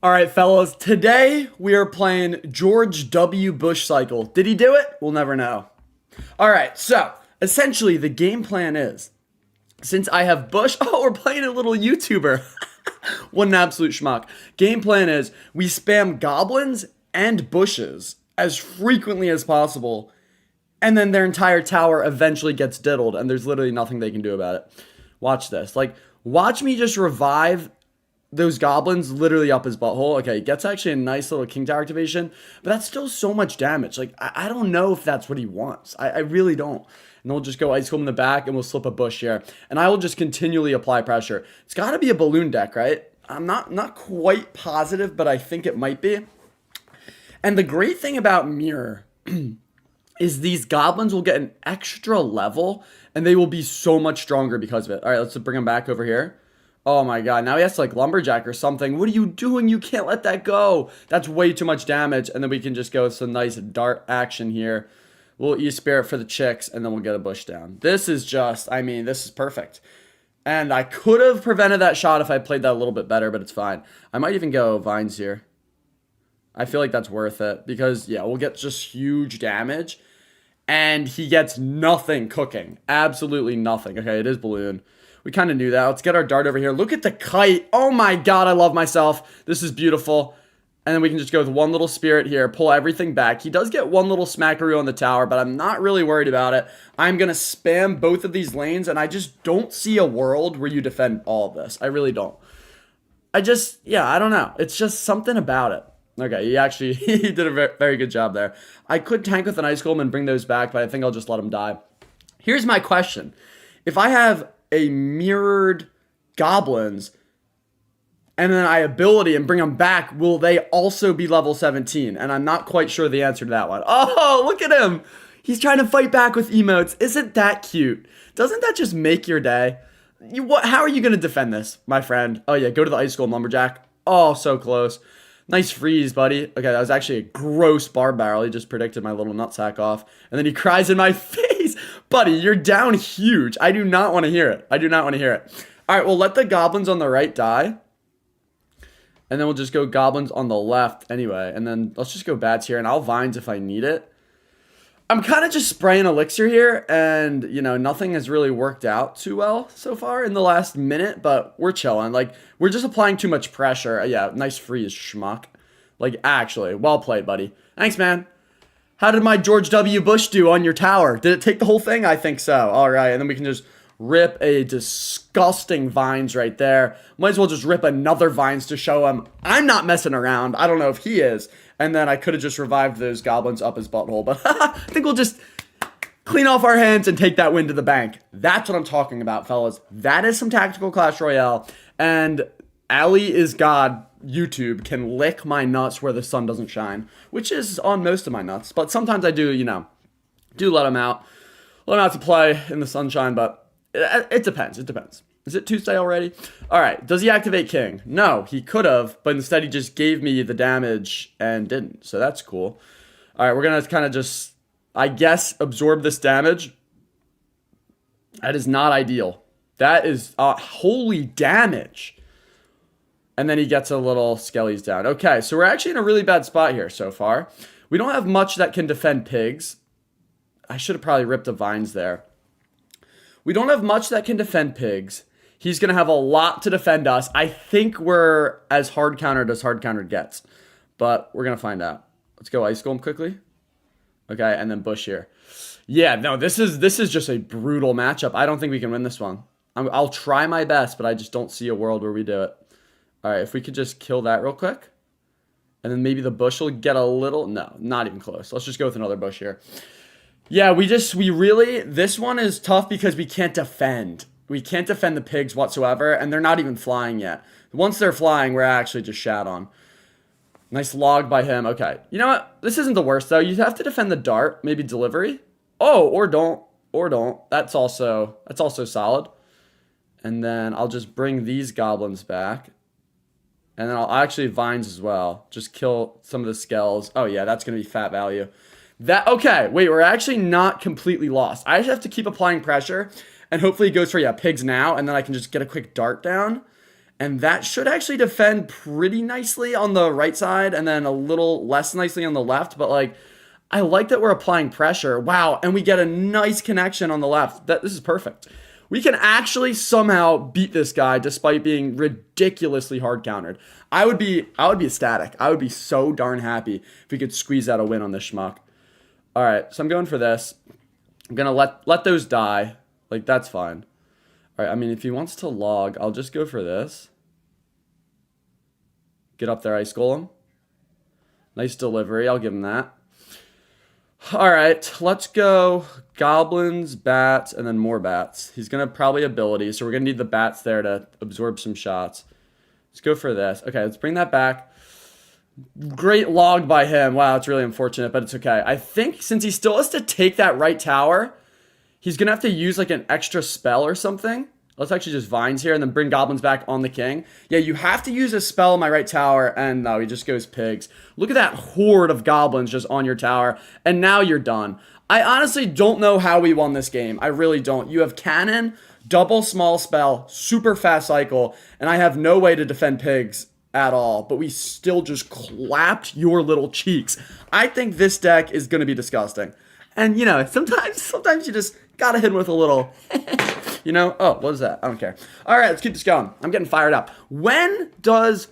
All right, fellas, today we are playing George W. Bush cycle. Did he do it? We'll never know. All right, so essentially the game plan is since I have Bush, oh, we're playing a little YouTuber. What an absolute schmuck. Game plan is we spam goblins and bushes as frequently as possible, and then their entire tower eventually gets diddled, and there's literally nothing they can do about it. Watch this. Watch me just revive those goblins literally up his butthole. Okay, he gets actually a nice little king tower activation, but that's still so much damage. I don't know if that's what he wants. I really don't. And then we'll just go ice comb in the back and we'll slip a bush here. And I will just continually apply pressure. It's got to be a balloon deck, right? I'm not quite positive, but I think it might be. And the great thing about Mirror is these goblins will get an extra level and they will be so much stronger because of it. All right, let's bring them back over here. Oh my god, now he has to lumberjack or something. What are you doing? You can't let that go. That's way too much damage. And then we can just go with some nice dart action here. We'll E-Spirit for the chicks, and then we'll get a bush down. This is just, this is perfect. And I could have prevented that shot if I played that a little bit better, but it's fine. I might even go vines here. I feel like that's worth it because, yeah, we'll get just huge damage. And he gets nothing cooking. Absolutely nothing. Okay, it is balloon. We kind of knew that. Let's get our dart over here. Look at the kite. Oh my god, I love myself. This is beautiful. And then we can just go with one little spirit here, pull everything back. He does get one little smackaroo on the tower, but I'm not really worried about it. I'm going to spam both of these lanes, and I just don't see a world where you defend all of this. I really don't. I don't know. It's just something about it. Okay, he did a very, very good job there. I could tank with an ice golem and bring those back, but I think I'll just let him die. Here's my question. If I have a mirrored goblins and then I ability and bring them back, will they also be level 17? And I'm not quite sure the answer to that one. Oh, look at him. He's trying to fight back with emotes. Isn't that cute? Doesn't that just make your day? How are you going to defend this, my friend? Oh yeah, go to the ice golem lumberjack. Oh, so close. Nice freeze, buddy. Okay, that was actually a gross bar barrel. He just predicted my little nutsack off. And then he cries in my face. Buddy, you're down huge. I do not want to hear it. I do not want to hear it. All right, we'll let the goblins on the right die. And then we'll just go goblins on the left anyway. And then let's just go bats here. And I'll vines if I need it. I'm kind of just spraying elixir here. And, nothing has really worked out too well so far in the last minute. But we're chilling. We're just applying too much pressure. Yeah, nice freeze, schmuck. Actually, well played, buddy. Thanks, man. How did my George W. Bush do on your tower? Did it take the whole thing? I think so. All right, and then we can just rip a disgusting vines right there. Might as well just rip another vines to show him I'm not messing around. I don't know if he is. And then I could have just revived those goblins up his butthole. But I think we'll just clean off our hands and take that win to the bank. That's what I'm talking about, fellas. That is some tactical Clash Royale. And Ali is God. YouTube can lick my nuts where the sun doesn't shine, which is on most of my nuts. But sometimes I do, do let them out. Let them out to play in the sunshine, but it depends. It depends. Is it Tuesday already? All right. Does he activate King? No, he could have, but instead he just gave me the damage and didn't. So that's cool. All right, we're going to kind of just, I guess, absorb this damage. That is not ideal. That is holy damage. And then he gets a little skellies down. Okay, so we're actually in a really bad spot here so far. We don't have much that can defend pigs. I should have probably ripped the vines there. We don't have much that can defend pigs. He's going to have a lot to defend us. I think we're as hard countered as hard countered gets. But we're going to find out. Let's go ice golem quickly. Okay, and then bush here. Yeah, no, this is just a brutal matchup. I don't think we can win this one. I'll try my best, but I just don't see a world where we do it. All right, if we could just kill that real quick. And then maybe the bush will get a little... No, not even close. Let's just go with another bush here. Yeah, this one is tough because we can't defend. We can't defend the pigs whatsoever, and they're not even flying yet. Once they're flying, we're actually just shat on. Nice log by him. Okay, you know what? This isn't the worst, though. You have to defend the dart, maybe delivery. Oh, or don't. Or don't. That's also solid. And then I'll just bring these goblins back. And then I'll actually vines as well. Just kill some of the skells. Oh yeah, that's going to be fat value. Okay, wait, we're actually not completely lost. I just have to keep applying pressure. And hopefully he goes for, pigs now. And then I can just get a quick dart down. And that should actually defend pretty nicely on the right side and then a little less nicely on the left. But like, I like that we're applying pressure. Wow. And we get a nice connection on the left. This is perfect. We can actually somehow beat this guy despite being ridiculously hard countered. I would be ecstatic. I would be so darn happy if we could squeeze out a win on this schmuck. All right. So I'm going for this. I'm going to let those die. Like, that's fine. All right, I mean, if he wants to log, I'll just go for this. Get up there, Ice Golem. Nice delivery. I'll give him that. All right, let's go goblins, bats, and then more bats. He's going to probably abilities, so we're going to need the bats there to absorb some shots. Let's go for this. Okay, let's bring that back. Great log by him. Wow, it's really unfortunate, but it's okay. I think since he still has to take that right tower, he's going to have to use like an extra spell or something. Let's actually just vines here and then bring goblins back on the king. Yeah, you have to use a spell on my right tower, and no, he just goes pigs. Look at that horde of goblins just on your tower, and now you're done. I honestly don't know how we won this game. I really don't. You have cannon, double small spell, super fast cycle, and I have no way to defend pigs at all, but we still just clapped your little cheeks. I think this deck is going to be disgusting. And, you know, sometimes you just gotta hit him with a little, you know? Oh, what is that? I don't care. All right, let's keep this going. I'm getting fired up. When does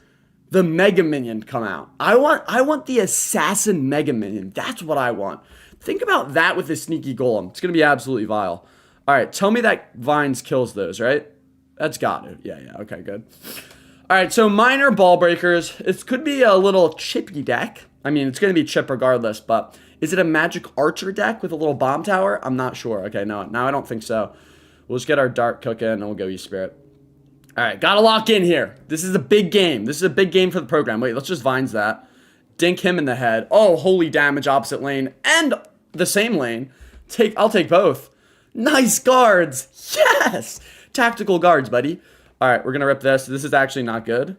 the Mega Minion come out? I want the Assassin Mega Minion. That's what I want. Think about that with this sneaky golem. It's gonna be absolutely vile. All right, tell me that Vines kills those, right? That's got to. Yeah, okay, good. All right, so minor ball breakers. It could be a little chippy deck. I mean, it's gonna be chip regardless, but is it a magic archer deck with a little bomb tower? I'm not sure. Okay, no, I don't think so. We'll just get our dart cooking and we'll go E-Spirit. All right, gotta lock in here. This is a big game. This is a big game for the program. Wait, let's just vines that. Dink him in the head. Oh, holy damage, opposite lane and the same lane. I'll take both. Nice guards. Yes! Tactical guards, buddy. All right, we're gonna rip this. This is actually not good.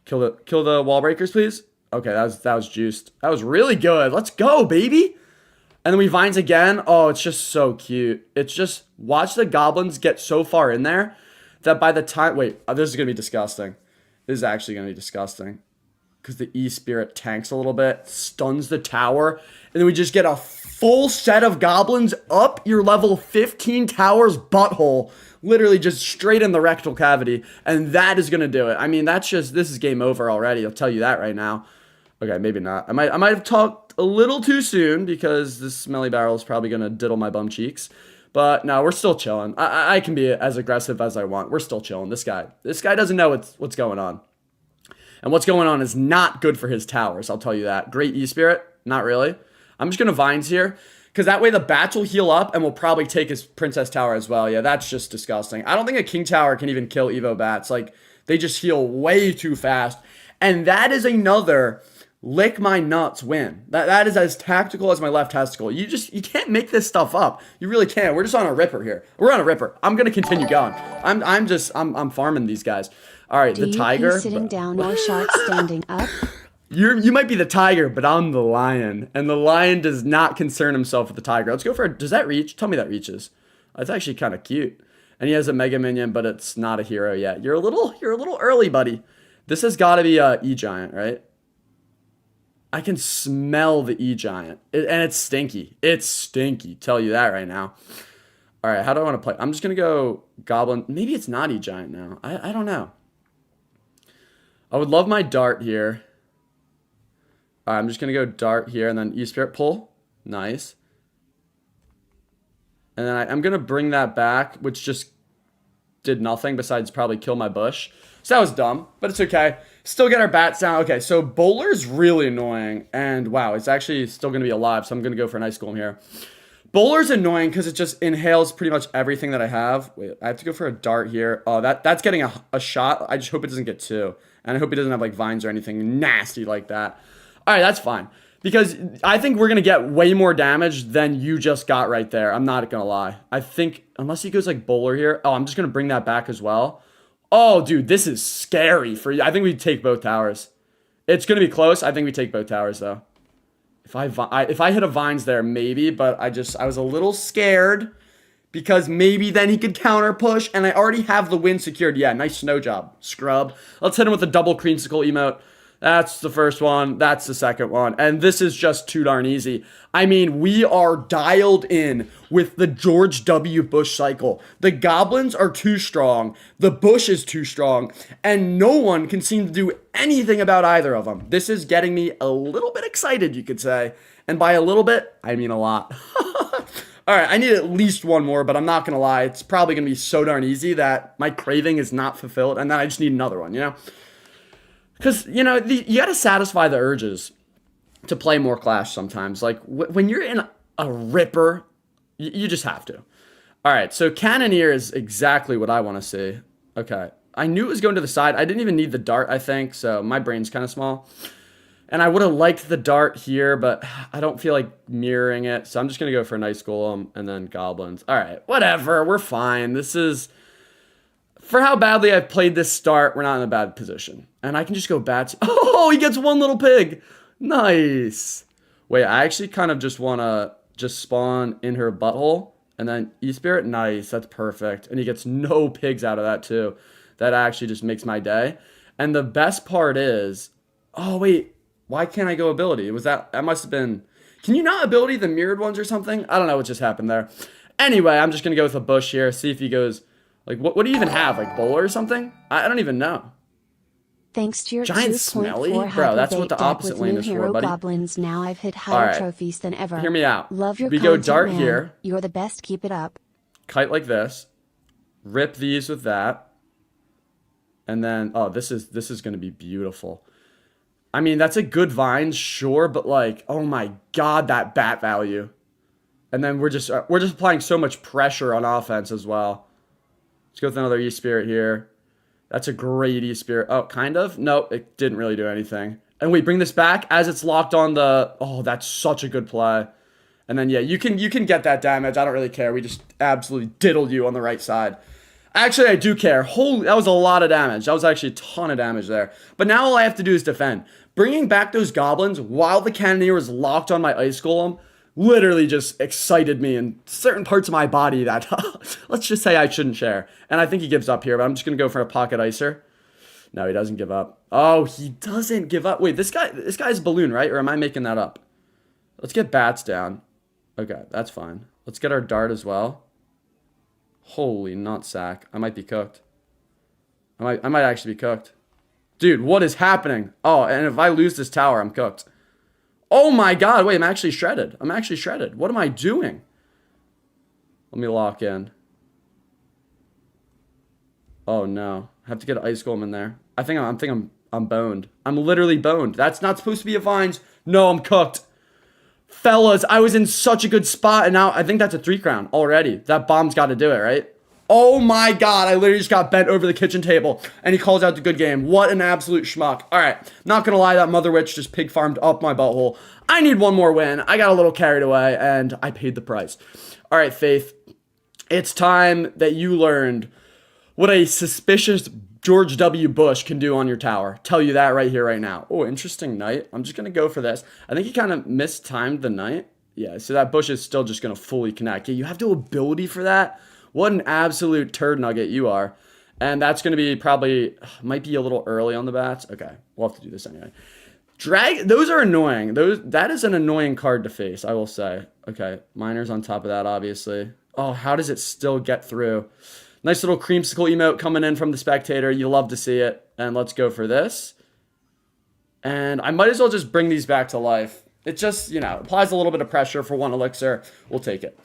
Kill the wall breakers, please. Okay, that was juiced. That was really good. Let's go, baby. And then we vines again. Oh, it's just so cute. It's just, watch the goblins get so far in there that by the time, wait, this is going to be disgusting. This is actually going to be disgusting. Because the E-Spirit tanks a little bit, stuns the tower, and then we just get a full set of goblins up your level 15 tower's butthole. Literally just straight in the rectal cavity. And that is going to do it. I mean, this is game over already. I'll tell you that right now. Okay, maybe not. I might have talked a little too soon because this smelly barrel is probably going to diddle my bum cheeks. But no, we're still chilling. I can be as aggressive as I want. We're still chilling. This guy doesn't know what's going on. And what's going on is not good for his towers, I'll tell you that. Great E-Spirit? Not really. I'm just going to vines here because that way the bats will heal up and we'll probably take his princess tower as well. Yeah, that's just disgusting. I don't think a king tower can even kill Evo bats. Like, they just heal way too fast. And that is another lick my nuts win. That is as tactical as my left testicle. You can't make this stuff up. You really can't. We're just on a ripper here. We're on a ripper. I'm gonna continue going. I'm farming these guys. All right, the tiger. Sitting down or shark standing up? You might be the tiger, but I'm the lion, and the lion does not concern himself with the tiger. Let's go for does that reach? Tell me that reaches. That's actually kind of cute. And he has a mega minion, but it's not a hero yet. You're a little early, buddy. This has got to be a E-Giant, right? I can smell the E-Giant. And it's stinky. It's stinky. Tell you that right now. All right, how do I want to play? I'm just going to go Goblin. Maybe it's not E-Giant now. I don't know. I would love my dart here. All right, I'm just going to go dart here and then E-Spirit pull. Nice. And then I'm going to bring that back, which just did nothing besides probably kill my bush. So that was dumb, but it's okay. Still get our bats down. Okay, so Bowler's really annoying. And wow, it's actually still going to be alive, so I'm going to go for an Ice Golem here. Bowler's annoying because it just inhales pretty much everything that I have. Wait, I have to go for a dart here. Oh, that's getting a shot. I just hope it doesn't get two. And I hope he doesn't have like vines or anything nasty like that. All right, that's fine. Because I think we're going to get way more damage than you just got right there. I'm not going to lie. I think, unless he goes like Bowler here. Oh, I'm just going to bring that back as well. Oh, dude, this is scary for you. I think we take both towers. It's going to be close. I think we take both towers, though. If I hit a vines there, maybe. But I was a little scared because maybe then he could counter push, and I already have the win secured. Yeah, nice snow job, scrub. Let's hit him with a double creamsicle emote. That's the first one. That's the second one. And this is just too darn easy. I mean, we are dialed in with the George W. Bush cycle. The goblins are too strong. The Bush is too strong. And no one can seem to do anything about either of them. This is getting me a little bit excited, you could say. And by a little bit, I mean a lot. All right, I need at least one more, but I'm not going to lie. It's probably going to be so darn easy that my craving is not fulfilled. And then I just need another one, you know? Because, you know, you got to satisfy the urges to play more Clash sometimes. Like, when you're in a ripper, you just have to. All right, so Cannoneer is exactly what I want to see. Okay, I knew it was going to the side. I didn't even need the dart, I think, so my brain's kind of small. And I would have liked the dart here, but I don't feel like mirroring it. So I'm just going to go for a nice golem and then goblins. All right, whatever, we're fine. This is... For how badly I've played this start, we're not in a bad position. And I can just go bats. Oh, he gets one little pig. Nice. Wait, I actually kind of just want to just spawn in her butthole. And then E-Spirit, nice. That's perfect. And he gets no pigs out of that too. That actually just makes my day. And the best part is... Oh, wait. Why can't I go ability? Was that must have been... Can you not ability the mirrored ones or something? I don't know what just happened there. Anyway, I'm just going to go with a bush here. See if he goes... Like, what do you even have? Like, bowler or something? I don't even know. Thanks to your Giant smelly? Bro, that's what the opposite lane is for, buddy. Goblins, now I've hit higher trophies than ever. Hear me out. Love your We go content, dart man. here. You're the best. Keep it up. Kite like this. Rip these with that. And then, oh, this is going to be beautiful. I mean, that's a good vine, sure, but like, oh my god, that bat value. And then we're just applying so much pressure on offense as well. Let's go with another E-Spirit here. That's a great E-Spirit. Oh, kind of? No, it didn't really do anything. And wait, bring this back as it's locked on the... Oh, that's such a good play. And then, yeah, you can get that damage. I don't really care. We just absolutely diddled you on the right side. Actually, I do care. Holy, that was a lot of damage. That was actually a ton of damage there. But now all I have to do is defend. Bringing back those goblins while the Cannoneer was locked on my Ice Golem literally just excited me in certain parts of my body that, let's just say I shouldn't share. And I think he gives up here, but I'm just going to go for a pocket icer. No, he doesn't give up. Oh, he doesn't give up. Wait, this guy's a balloon, right? Or am I making that up? Let's get bats down. Okay, that's fine. Let's get our dart as well. Holy nutsack. I might be cooked. I might actually be cooked. Dude, what is happening? Oh, and if I lose this tower, I'm cooked. Oh my god, wait, I'm actually shredded. I'm actually shredded. What am I doing? Let me lock in. Oh no. I have to get an Ice Golem in there. I think I'm boned. I'm literally boned. That's not supposed to be a vines. No, I'm cooked. Fellas, I was in such a good spot, and now I think that's a 3 crown already. That bomb's got to do it, right? Oh my god, I literally just got bent over the kitchen table, and he calls out the good game. What an absolute schmuck. All right, not gonna lie, that mother witch just pig farmed up my butthole. I need one more win. I got a little carried away, and I paid the price. All right, Faith, it's time that you learned what a suspicious George W. Bush can do on your tower. Tell you that right here, right now. Oh, interesting knight. I'm just gonna go for this. I think he kind of mistimed the knight. Yeah, so that Bush is still just gonna fully connect. Yeah, you have the ability for that. What an absolute turd nugget you are. And that's going to be probably, might be a little early on the bats. Okay, we'll have to do this anyway. Those are annoying. That is an annoying card to face, I will say. Okay, miners on top of that, obviously. Oh, how does it still get through? Nice little creamsicle emote coming in from the spectator. You love to see it. And let's go for this. And I might as well just bring these back to life. It just, you know, applies a little bit of pressure for 1 elixir. We'll take it.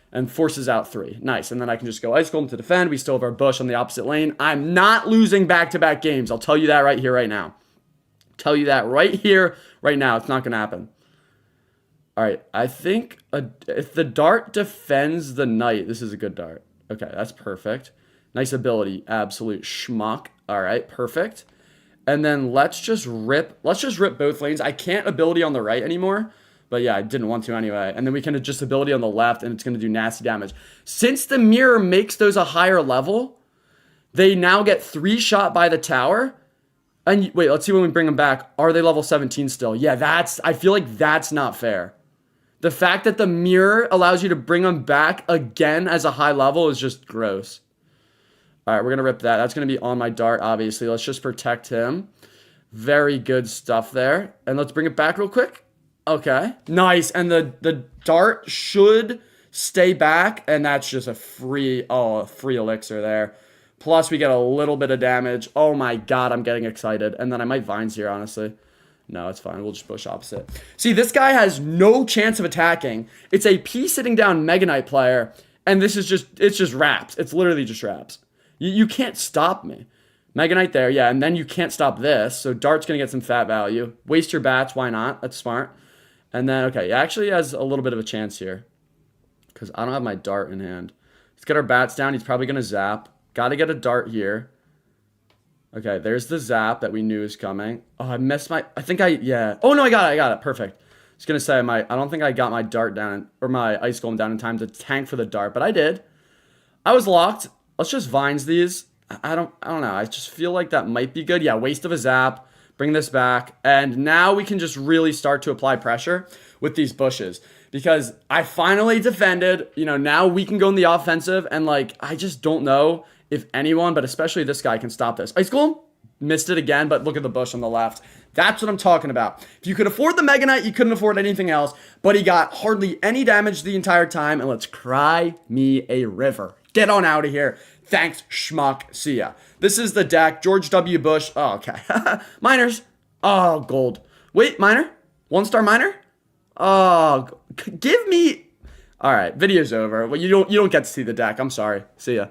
And forces out 3. Nice. And then I can just go Ice Golem to defend. We still have our Bush on the opposite lane. I'm not losing back-to-back games. I'll tell you that right here, right now. Tell you that right here, right now. It's not going to happen. All right. I think if the dart defends the knight, this is a good dart. Okay, that's perfect. Nice ability. Absolute schmuck. All right, perfect. And then let's just rip both lanes. I can't ability on the right anymore. But yeah, I didn't want to anyway. And then we can just ability on the left, and it's going to do nasty damage. Since the mirror makes those a higher level, they now get 3 shot by the tower. And wait, let's see when we bring them back. Are they level 17 still? Yeah, I feel like that's not fair. The fact that the mirror allows you to bring him back again as a high level is just gross. All right, we're going to rip that. That's going to be on my dart, obviously. Let's just protect him. Very good stuff there. And let's bring it back real quick. Okay, nice. And the dart should stay back, and that's just a free elixir there. Plus, we get a little bit of damage. Oh my god, I'm getting excited. And then I might vines here, honestly. No, it's fine. We'll just bush opposite. See, this guy has no chance of attacking. It's a P sitting down Mega Knight player, and this is it's just wraps. It's literally just wraps. You can't stop me. Mega Knight there, yeah, and then you can't stop this. So Dart's going to get some fat value. Waste your bats, why not? That's smart. And then, okay, he actually has a little bit of a chance here. Because I don't have my Dart in hand. Let's get our bats down. He's probably going to zap. Got to get a Dart here. Okay, there's the zap that we knew was coming. Oh, I missed my... yeah. Oh, no, I got it. Perfect. I was going to say, I don't think I got my Dart down, or my Ice Golem down in time to tank for the Dart, but I did. I was locked. Let's just vines these. I don't know. I just feel like that might be good. Yeah, waste of a zap. Bring this back. And now we can just really start to apply pressure with these bushes. Because I finally defended. You know, now we can go in the offensive. And, like, I just don't know if anyone, but especially this guy, can stop this. Ice Golem missed it again, but look at the bush on the left. That's what I'm talking about. If you could afford the Mega Knight, you couldn't afford anything else. But he got hardly any damage the entire time. And let's cry me a river. Get on out of here. Thanks, schmuck. See ya. This is the deck. George W. Bush. Oh, okay. Miners. Oh, gold. Wait, miner? 1-star miner? Oh, give me... All right, video's over. Well, you don't get to see the deck. I'm sorry. See ya.